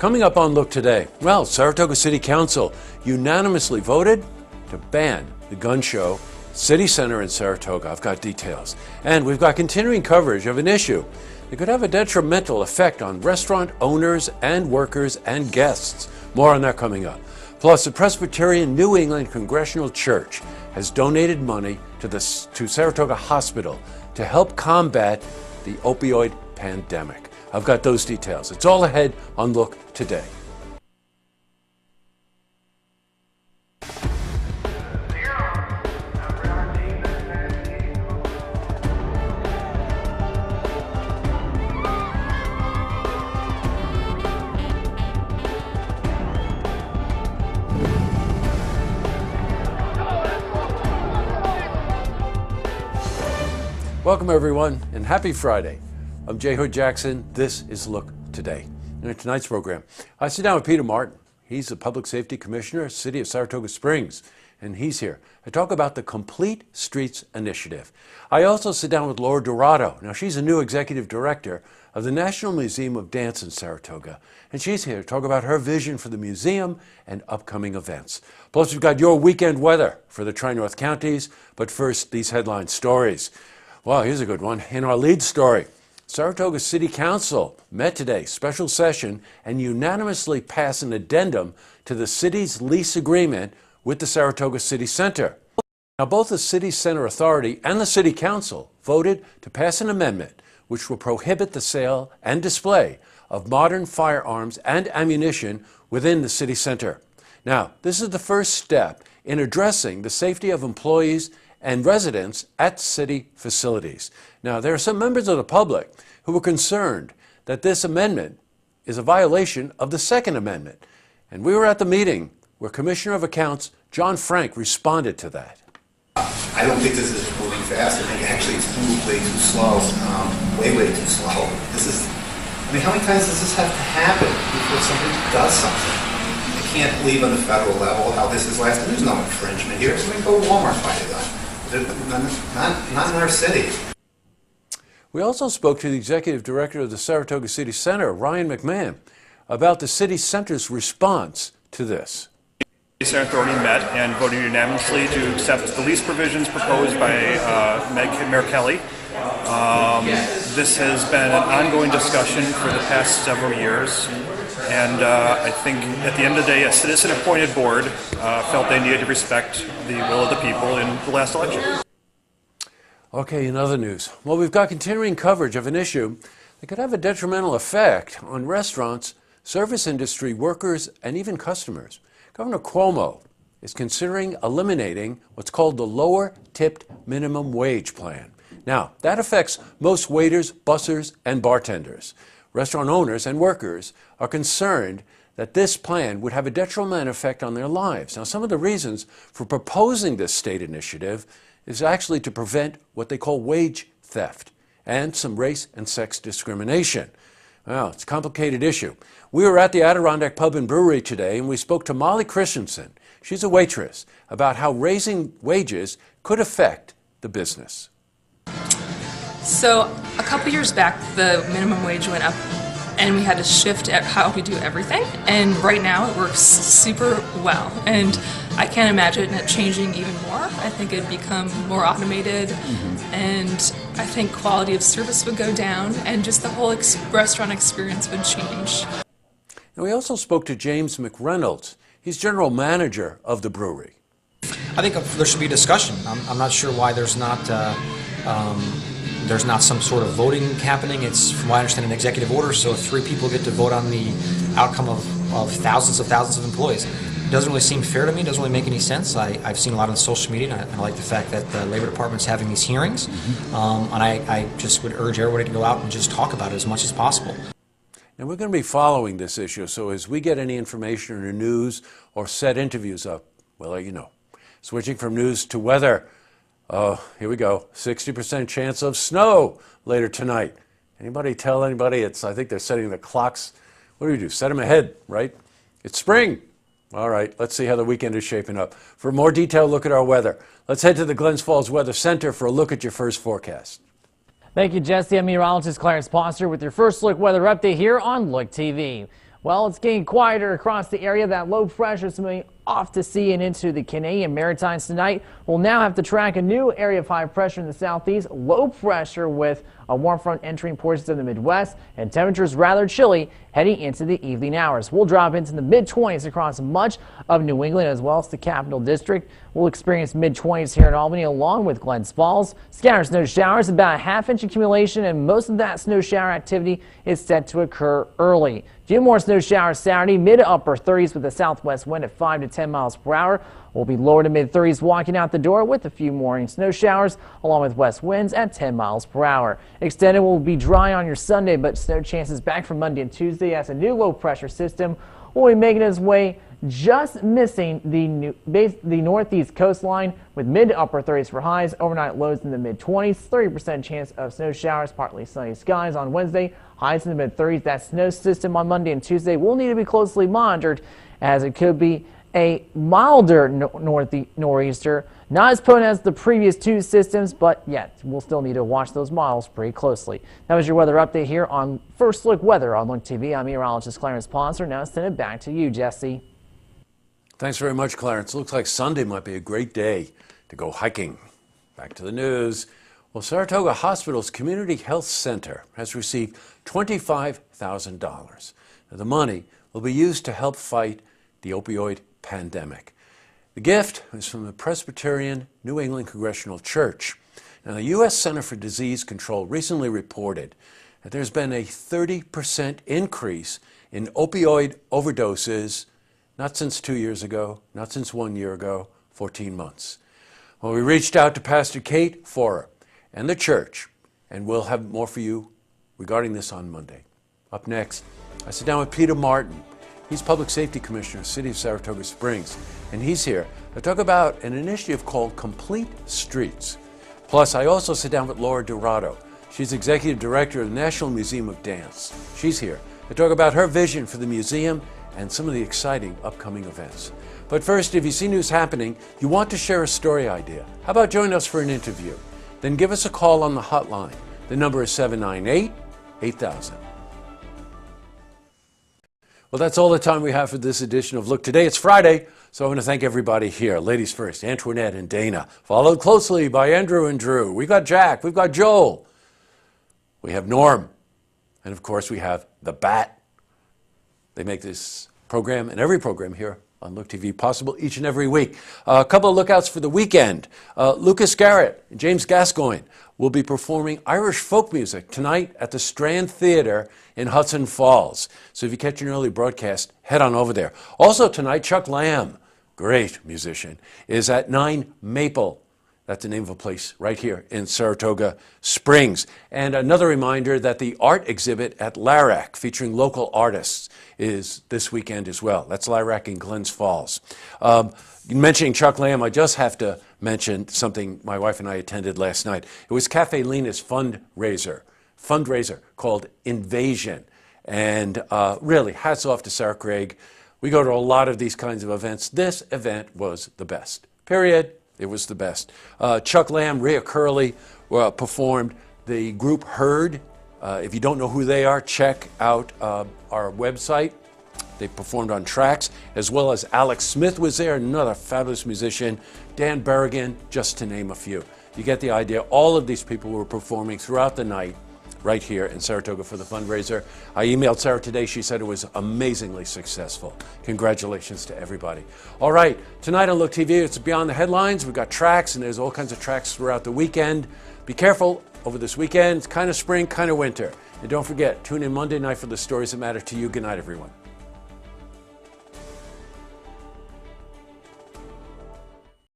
Coming up on Look Today, well, Saratoga City Council unanimously voted to ban the gun show, City Center in Saratoga. I've got details. And we've got continuing coverage of an issue that could have a detrimental effect on restaurant owners and workers and guests. More on that coming up. Plus, the Presbyterian New England Congregational Church has donated money to Saratoga Hospital to help combat the opioid pandemic. I've got those details. It's all ahead on Look Today. Welcome everyone, and happy Friday. I'm Jay Hood Jackson. This is Look Today. In tonight's program, I sit down with Peter Martin. He's the Public Safety Commissioner, City of Saratoga Springs, and he's here to talk about the Complete Streets Initiative. I also sit down with Laura Dorado. Now, she's a new Executive Director of the National Museum of Dance in Saratoga, and she's here to talk about her vision for the museum and upcoming events. Plus, we've got your weekend weather for the Tri-North counties, but first, these headline stories. Well, here's a good one. In our lead story, Saratoga City Council met today, special session, and unanimously passed an addendum to the city's lease agreement with the Saratoga City Center. Now, both the City Center Authority and the City Council voted to pass an amendment which will prohibit the sale and display of modern firearms and ammunition within the city center. Now, this is the first step in addressing the safety of employees and residents at city facilities. Now, there are some members of the public who were concerned that this amendment is a violation of the Second Amendment. And we were at the meeting where Commissioner of Accounts John Frank responded to that. I don't think this is moving fast. I think actually it's moved way too slow, way too slow. How many times does this have to happen before somebody does something? I can't believe on the federal level how this is lasting. There's no infringement here. So we can go to Walmart and buy it done. Not in our city. We also spoke to the Executive Director of the Saratoga City Center, Ryan McMahon, about the City Center's response to this. The Center Authority met and voted unanimously to accept the lease provisions proposed by Mayor Kelly. This has been an ongoing discussion for the past several years, and I think at the end of the day, a citizen-appointed board felt they needed to respect the will of the people in the last election. Okay, in other news, well, we've got continuing coverage of an issue that could have a detrimental effect on restaurants, service industry workers, and even customers. Governor Cuomo is considering eliminating what's called the lower tipped minimum wage plan. Now, that affects most waiters, bussers, and bartenders. Restaurant owners and workers are concerned that this plan would have a detrimental effect on their lives. Now, some of the reasons for proposing this state initiative is actually to prevent what they call wage theft and some race and sex discrimination. Well, it's a complicated issue. We were at the Adirondack Pub and Brewery today, and we spoke to Molly Christensen. She's a waitress, about how raising wages could affect the business. So a couple years back, the minimum wage went up and we had to shift at how we do everything. And right now it works super well. And I can't imagine it changing even more. I think it'd become more automated and I think quality of service would go down and just the whole restaurant experience would change. And we also spoke to James McReynolds. He's general manager of the brewery. I think there should be discussion. I'm not sure why there's not some sort of voting happening. It's, from what I understand, an executive order, so 3 people get to vote on the outcome of thousands of employees. It doesn't really seem fair to me. It doesn't really make any sense. I've seen a lot on social media, and I like the fact that the Labor Department's having these hearings, and I just would urge everybody to go out and just talk about it as much as possible. And we're going to be following this issue, so as we get any information in the news or set interviews up, we'll let you know. Switching from news to weather. Here we go. 60% chance of snow later tonight. Anybody tell anybody? I think they're setting the clocks. What do we do? Set them ahead, right? It's spring. All right, let's see how the weekend is shaping up. For a more detailed look at our weather, let's head to the Glens Falls Weather Center for a look at your first forecast. Thank you, Jesse. I'm meteorologist Clarence Poster with your first look weather update here on Look TV. Well, it's getting quieter across the area. That low pressure is moving off to sea and into the Canadian Maritimes tonight. We'll now have to track a new area of high pressure in the southeast. Low pressure with a warm front entering portions of the Midwest, and temperatures rather chilly heading into the evening hours. We'll drop into the mid-20s across much of New England as well as the Capital District. We'll experience mid-20s here in Albany along with Glens Falls. Scattered snow showers, about a half-inch accumulation, and most of that snow shower activity is set to occur early. A few more snow showers Saturday, mid to upper 30s with a southwest wind at 5 to 10 miles per hour. We'll be lower to mid 30s walking out the door with a few morning snow showers along with west winds at 10 miles per hour. Extended will be dry on your Sunday, but snow chances back from Monday and Tuesday as a new low pressure system will be making its way just missing the northeast coastline with mid to upper 30s for highs, overnight lows in the mid 20s, 30% chance of snow showers, partly sunny skies on Wednesday, highs in the mid 30s. That snow system on Monday and Tuesday will need to be closely monitored as it could be a milder nor'easter, not as potent as the previous two systems, but yet we'll still need to watch those models pretty closely. That was your weather update here on First Look Weather on Look TV. I'm meteorologist Clarence Ponser. Now send it back to you, Jesse. Thanks very much, Clarence. Looks like Sunday might be a great day to go hiking. Back to the news. Well, Saratoga Hospital's Community Health Center has received $25,000. The money will be used to help fight the opioid pandemic. The gift is from the Presbyterian New England Congregational Church. Now, the U.S. Center for Disease Control recently reported that there's been a 30% increase in opioid overdoses, not since 2 years ago, not since 1 year ago, 14 months. Well, we reached out to Pastor Kate Forer and the church, and we'll have more for you regarding this on Monday. Up next, I sit down with Peter Martin. He's Public Safety Commissioner, City of Saratoga Springs, and he's here to talk about an initiative called Complete Streets. Plus, I also sit down with Laura Dorado. She's Executive Director of the National Museum of Dance. She's here to talk about her vision for the museum and some of the exciting upcoming events. But first, if you see news happening, you want to share a story idea, how about join us for an interview? Then give us a call on the hotline. The number is 798-8000. Well, that's all the time we have for this edition of Look Today. It's Friday, so I want to thank everybody here. Ladies first, Antoinette and Dana, followed closely by Andrew and Drew. We've got Jack, we've got Joel, we have Norm, and of course we have the Bat. They make this program and every program here on Look TV possible each and every week. A couple of lookouts for the weekend. Lucas Garrett and James Gascoigne will be performing Irish folk music tonight at the Strand Theater in Hudson Falls. So if you catch an early broadcast, head on over there. Also tonight, Chuck Lamb, great musician, is at 9 Maple. That's the name of a place right here in Saratoga Springs. And another reminder that the art exhibit at LARAC featuring local artists is this weekend as well. That's LARAC in Glens Falls. Mentioning Chuck Lamb, I just have to mention something my wife and I attended last night. It was Cafe Lena's fundraiser called Invasion. And really, hats off to Sarah Craig. We go to a lot of these kinds of events. This event was the best, period. It was the best. Chuck Lamb, Rhea Curley performed. The group Heard. If you don't know who they are, check out our website. They performed on tracks, as well as Alex Smith was there, another fabulous musician. Dan Berrigan, just to name a few. You get the idea. All of these people were performing throughout the night right here in Saratoga for the fundraiser. I emailed Sarah today. She said it was amazingly successful. Congratulations to everybody. All right, tonight on Look TV, it's Beyond the Headlines. We've got tracks, and there's all kinds of tracks throughout the weekend. Be careful over this weekend. It's kind of spring, kind of winter. And don't forget, tune in Monday night for the stories that matter to you. Good night, everyone.